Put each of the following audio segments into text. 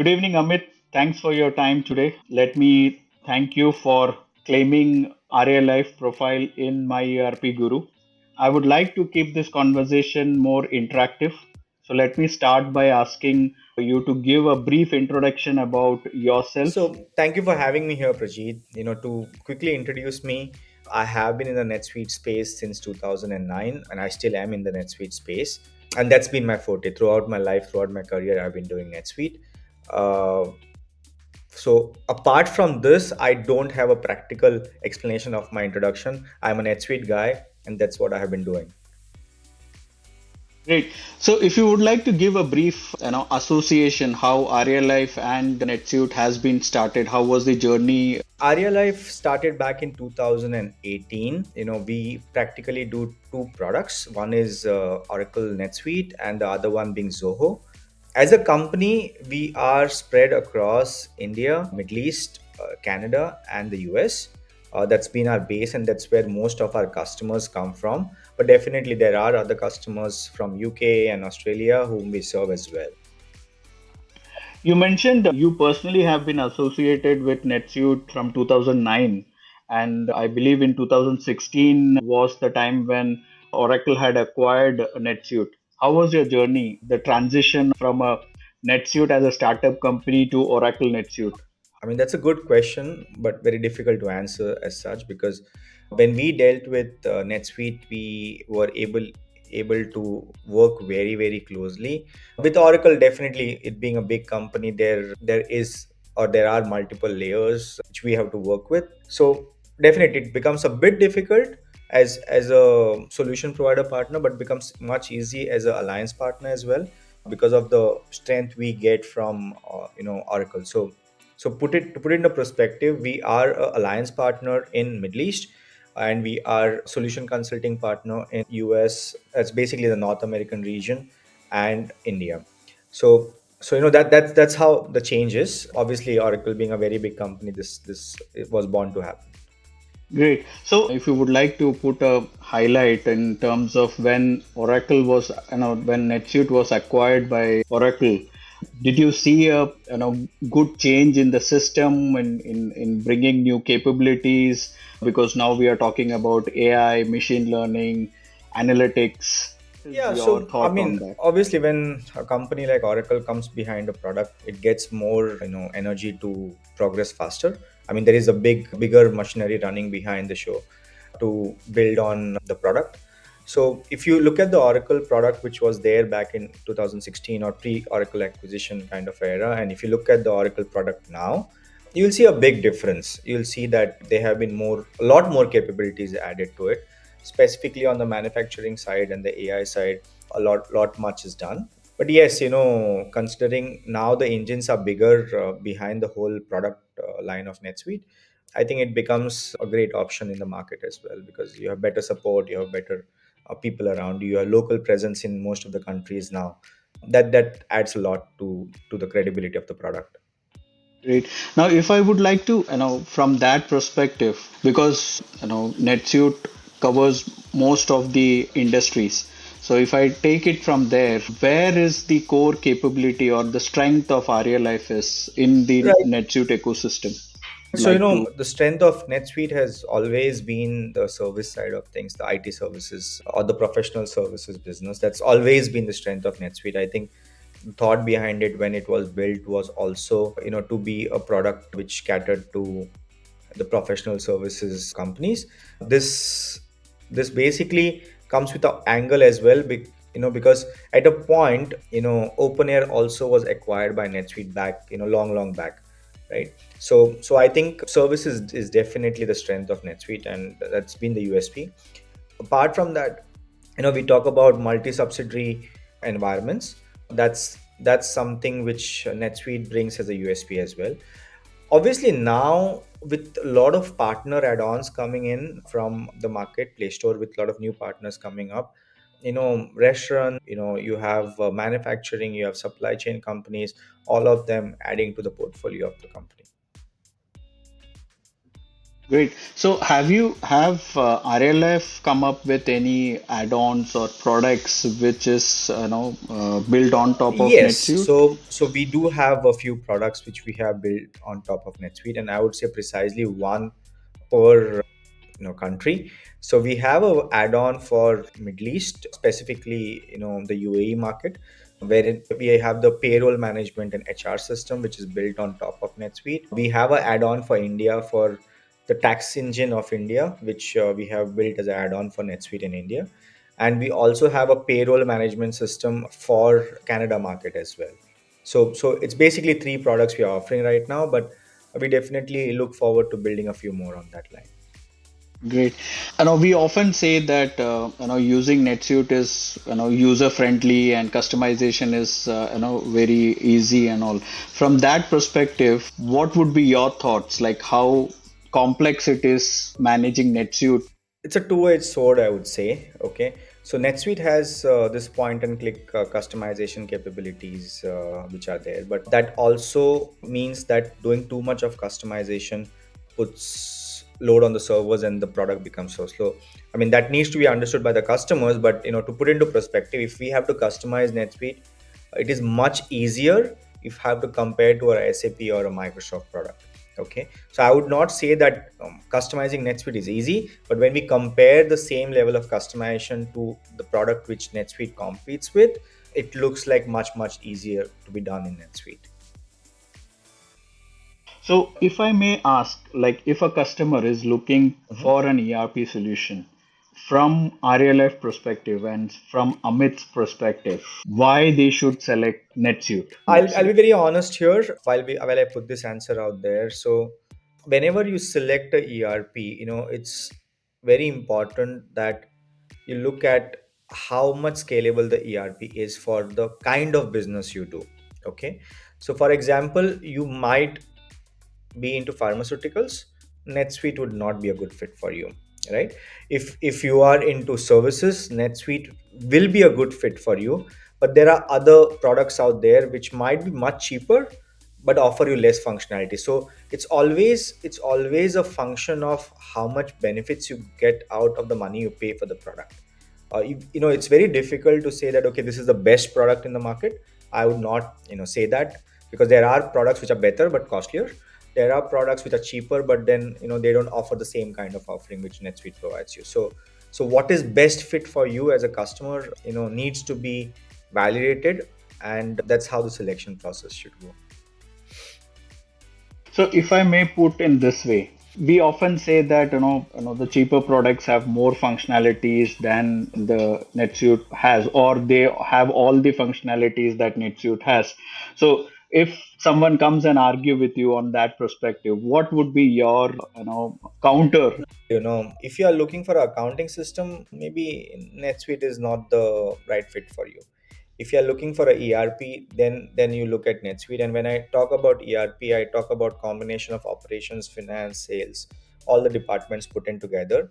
Good evening, Amit. Thanks for your time today. Let me thank you for claiming Aarialife profile in myERP.Guru. I would like to keep this conversation more interactive. So let me start by asking you to give a brief introduction about yourself. So, thank you for having me here, Prajith. To quickly introduce me, I have been in the NetSuite space since 2009, and I still am in the NetSuite space. And that's been my forte throughout my life, throughout my career. I've been doing NetSuite. Uh, so, apart from this, I don't have a practical explanation of my introduction. I'm a NetSuite guy, and that's what I have been doing. Great. So if you would like to give a brief, association how Aarialife and NetSuite has been started, how was the journey? Arialife started back in 2018. We practically do two products. One is Oracle NetSuite, and the other one being Zoho. As a company, we are spread across India, Middle East, Canada, and the US. That's been our base, and that's where most of our customers come from. But definitely, there are other customers from UK and Australia whom we serve as well. You mentioned you personally have been associated with NetSuite from 2009, and I believe in 2016 was the time when Oracle had acquired NetSuite. How was your journey, the transition from a NetSuite as a startup company to Oracle NetSuite? I mean, that's a good question, but very difficult to answer as such because when we dealt with NetSuite, we were able to work very very closely with Oracle. Definitely, it being a big company, there are multiple layers which we have to work with. So definitely, it becomes a bit difficult as a solution provider partner, but becomes much easy as an alliance partner as well because of the strength we get from Oracle. So put it into perspective, we are a alliance partner in Middle East, and we are solution consulting partner in US. That's basically the North American region and India. So that's how the change is. Obviously, Oracle being a very big company, this it was born to happen. Great. So, if you would like to put a highlight in terms of when Oracle was, when NetSuite was acquired by Oracle, did you see a, good change in the system in bringing new capabilities? Because now we are talking about AI, machine learning, analytics. What is Yeah, your so I thought on mean, that? obviously, when a company like Oracle comes behind a product, it gets more, energy to progress faster. I mean, there is a bigger machinery running behind the show to build on the product. So, if you look at the Oracle product, which was there back in 2016 or pre-Oracle acquisition kind of era, and if you look at the Oracle product now, you'll see a big difference. You'll see that they have been a lot more capabilities added to it, specifically on the manufacturing side and the AI side. A lot much is done. But yes, considering now the engines are bigger behind the whole product line of NetSuite, I think it becomes a great option in the market as well because you have better support, you have better people around you, you have local presence in most of the countries now. That adds a lot to the credibility of the product. Great. Now, if I would like to, from that perspective, because, NetSuite covers most of the industries. So if I take it from there, where is the core capability or the strength of Aarialife is in the Right. NetSuite ecosystem? So, Like to, the strength of NetSuite has always been the service side of things, the IT services or the professional services business. That's always been the strength of NetSuite. I think the thought behind it when it was built was also, to be a product which catered to the professional services companies. This basically comes with an angle as well, because at a point, OpenAir also was acquired by NetSuite back, long back, right? So I think services is definitely the strength of NetSuite, and that's been the USP. Apart from that, we talk about multi-subsidiary environments. That's something which NetSuite brings as a USP as well. Obviously, now with a lot of partner add-ons coming in from the market Play Store, with a lot of new partners coming up, restaurant, you have manufacturing, you have supply chain companies, all of them adding to the portfolio of the company. Great. So have Aarialife come up with any add-ons or products which is built on top of Yes, NetSuite? so we do have a few products which we have built on top of NetSuite, and I would say precisely one per country. So we have a add-on for Middle East, specifically the UAE market, wherein we have the payroll management and HR system which is built on top of NetSuite. We have a add-on for India for the tax engine of India, which we have built as an add-on for NetSuite in India, and we also have a payroll management system for Canada market as well. So it's basically three products we are offering right now, but we definitely look forward to building a few more on that line. Great. We often say that using NetSuite is user friendly and customization is very easy and all. From that perspective, what would be your thoughts? Like how complex it is managing NetSuite? It's a two-edged sword, I would say. Okay, so NetSuite has this point and click customization capabilities which are there, but that also means that doing too much of customization puts load on the servers and the product becomes so slow. I mean, that needs to be understood by the customers, but to put into perspective, if we have to customize NetSuite, it is much easier if I have to compare to a SAP or a Microsoft product. Okay, so I would not say that customizing NetSuite is easy, but when we compare the same level of customization to the product which NetSuite competes with, it looks like much easier to be done in NetSuite. So if I may ask, like if a customer is looking Mhm. for an ERP solution from Aarialife perspective and from Amit's perspective, why they should select NetSuite, let's I'll be say. very honest here while I put this answer out there. So whenever you select a ERP, it's very important that you look at how much scalable the ERP is for the kind of business you do. Okay, so for example, you might be into pharmaceuticals, NetSuite would not be a good fit for you, right? If you are into services, NetSuite will be a good fit for you, but there are other products out there which might be much cheaper but offer you less functionality. So it's always a function of how much benefits you get out of the money you pay for the product. It's very difficult to say that okay, this is the best product in the market. I would not say that, because there are products which are better but costlier. There are products which are cheaper, but then they don't offer the same kind of offering which NetSuite provides you. So what is best fit for you as a customer needs to be validated, and that's how the selection process should go. So if I may put in this way, we often say that the cheaper products have more functionalities than the NetSuite has, or they have all the functionalities that NetSuite has. So if someone comes and argue with you on that perspective, what would be your counter? If you are looking for an accounting system, maybe NetSuite is not the right fit for you. If you are looking for a ERP, then you look at NetSuite. And when I talk about ERP, I talk about combination of operations, finance, sales, all the departments put in together.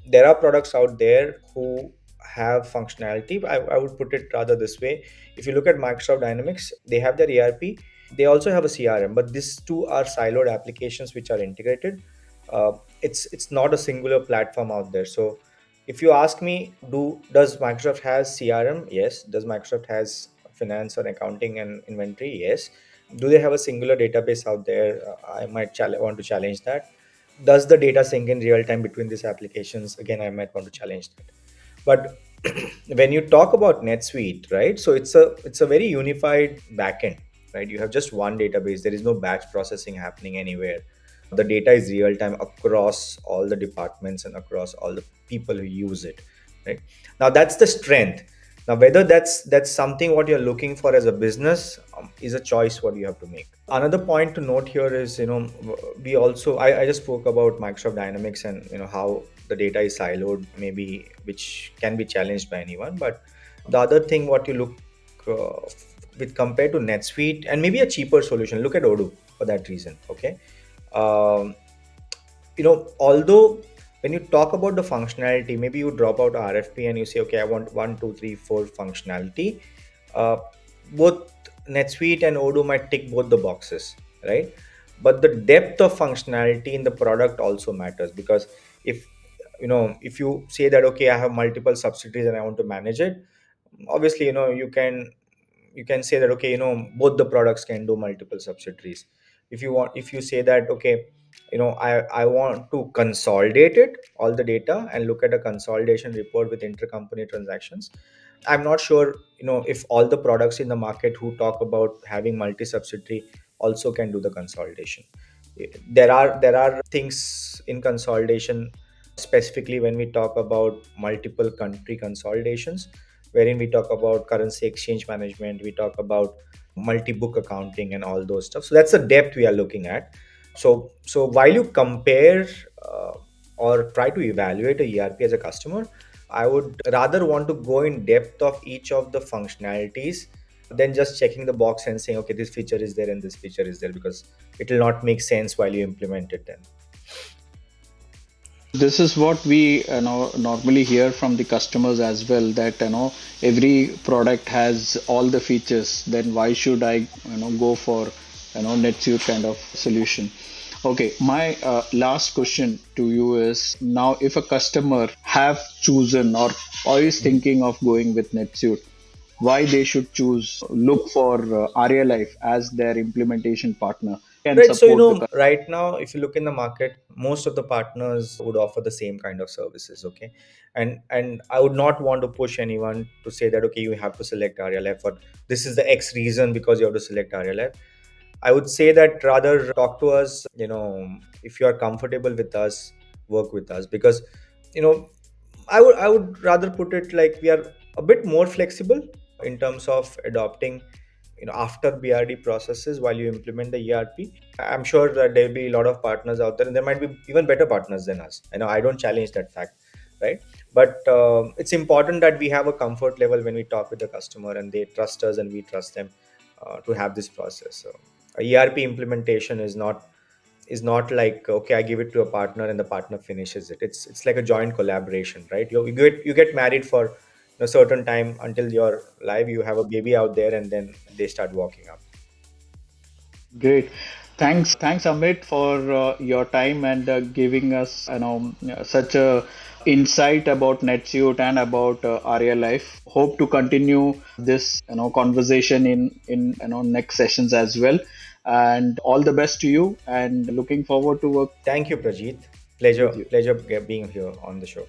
There are products out there who have functionality. I would put it rather this way. If you look at Microsoft Dynamics, they have their ERP, they also have a CRM, but these two are siloed applications which are integrated. It's not a singular platform out there. So if you ask me, does Microsoft has CRM? Yes. Does Microsoft has finance or accounting and inventory? Yes. Do they have a singular database out there? I might want to challenge that. Does the data sync in real time between these applications? Again, I might want to challenge that. But when you talk about NetSuite, right, so it's a very unified backend, right? You have just one database. There is no batch processing happening anywhere. The data is real time across all the departments and across all the people who use it, right? Now that's the strength. Now whether that's something what you're looking for as a business, is a choice what you have to make. Another point to note here is, we also I just spoke about Microsoft Dynamics and how the data is siloed, maybe, which can be challenged by anyone. But the other thing what you look with compared to NetSuite and maybe a cheaper solution, look at Odoo for that reason. Okay, um, although when you talk about the functionality, maybe you drop out RFP and you say, okay, I want one, two, three, four functionality. uh, Both NetSuite and Odoo might tick both the boxes, right? but the depth of functionality in the product also matters. Because if if you say that, okay, I have multiple subsidiaries and I want to manage it, obviously you can say that, okay, both the products can do multiple subsidiaries. If you say that, okay, I want to consolidate it, all the data, and look at a consolidation report with intercompany transactions, I'm not sure if all the products in the market who talk about having multi subsidiary also can do the consolidation. There are things in consolidation, specifically when we talk about multiple country consolidations, wherein we talk about currency exchange management, we talk about multi-book accounting and all those stuff. So that's the depth we are looking at. So while you compare uh, or try to evaluate a ERP as a customer, I would rather want to go in depth of each of the functionalities than just checking the box and saying, okay, this feature is there and this feature is there, because it will not make sense while you implement it then. This is what we normally hear from the customers as well, that every product has all the features. Then why should I go for NetSuite kind of solution? Okay, my last question to you is, now if a customer have chosen or is thinking of going with NetSuite, why they should choose look for Aarialife as their implementation partner and Right. So, support the customer. right now, if you look in the market, most of the partners would offer the same kind of services. Okay. And I would not want to push anyone to say that, okay, you have to select Arialife for this is the X reason because you have to select Arialife. I would say that rather talk to us, if you are comfortable with us, work with us. Because, you know, I would rather put it like we are a bit more flexible in terms of adopting after BRD processes while you implement the ERP. I'm sure that there'll be a lot of partners out there, and there might be even better partners than us. I don't challenge that fact, right? But it's important that we have a comfort level when we talk with the customer and they trust us and we trust them to have this process. So a ERP implementation is not like, okay, I give it to a partner and the partner finishes it. It's like a joint collaboration, right? You get married for a certain time until you're live, you have a baby out there, and then they start walking up. Great. Thanks, Amit, for your time and giving us, such a insight about NetSuite and about Aarialife. Hope to continue this, conversation in next sessions as well. And all the best to you. And looking forward to work Thank you, Prajit. Pleasure, with you. pleasure being here on the show.